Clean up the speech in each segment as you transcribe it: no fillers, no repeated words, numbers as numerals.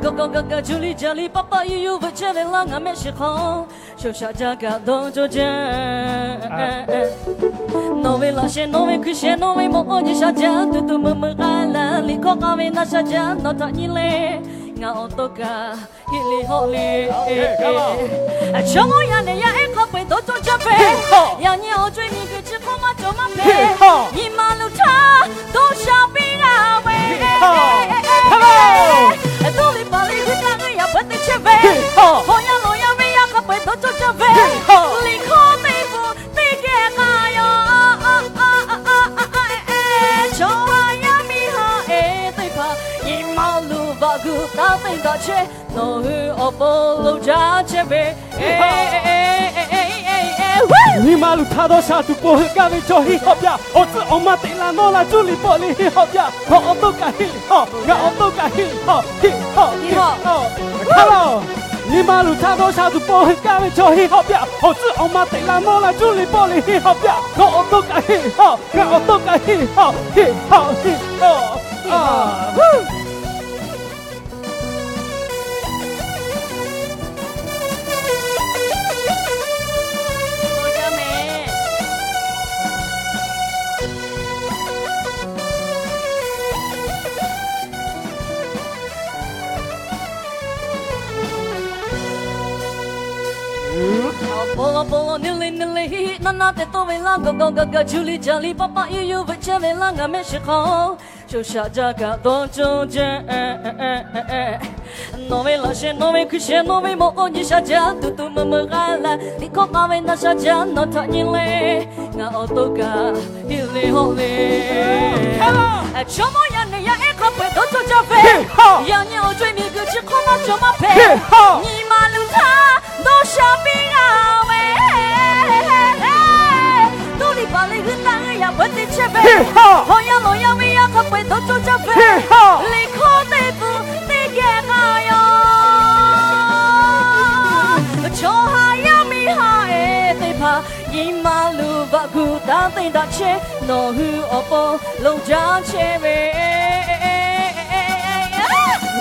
哥哥哥哥，这里这里，爸爸悠悠不见为了我没时候，手下这个动作真。挪威老些，挪威苦些，挪威莫你下家，嘟嘟么么干了，离开阿威那下家，那他你嘞。我都个一里好里，什么样的呀？一个背都做准备，要你要追你个之后嘛就嘛配，一马路差多少兵啊喂，都里把里个那个呀不得吃呗，好呀路呀喂呀个背都做准备，离开内部得给个呀，就啊呀咪哈哎对吧？一马路。大飞大车，我去我波路扎车呗。你马路他到下都不会干的做hip hop呀，我只我妈对啦诺啦助理玻璃 hip hop呀，我都干 hip hop， 我都干 hip hop，hip hop，hip hop，看喽。你马路他到下都不会干的做hip hop呀，我只我妈对啦诺啦助理玻璃 hip hop呀，我都干 hip hop， 我都干 hip hop，hip hop，hip hop， 啊。波罗你哩，那得多为了哥哥哥哥，处理家里爸爸悠悠不见为了我没时候，手下这个多中间，挪威老些，挪威苦些，挪威莫你下家，嘟嘟么么干了，你可阿威那下家，那他你嘞，我都个一里好里，什么样的呀？一个背都做准备，要你要追你个只恐怕就嘛配，你马路他多少兵啊喂，都里把里个那个呀不得吃呗，好呀路呀喂呀个背都做准备，离开内部得给个呀，就哈呀咪哈哎对吧？一马路把苦大对大车，我去我波路扎车呗。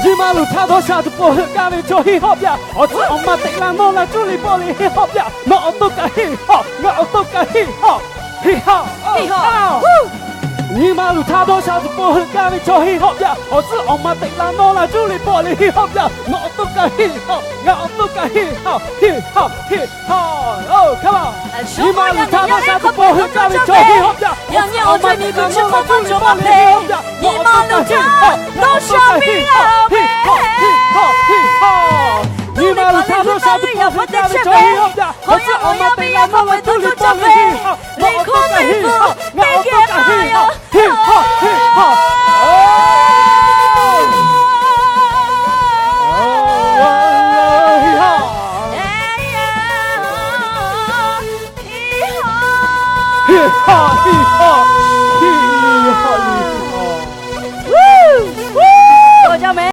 你马路他到下都不会干的做hip hop呀，我只我妈对啦诺啦助理玻璃 hip hop呀，我都干 hip hop， 我都干 hip hop，hip hop，hip hop。你马路他到下都不会干的做hip hop呀，我只我妈对啦诺啦助理玻璃 hip hop呀，我都干 hip hop， 我都干 hip hop，hip hop，hip hop。哦 ，come on。你马路他到下都不会干的做hip hop呀，要你我追你个只恐怕就嘛配，你马路他多少兵啊喂。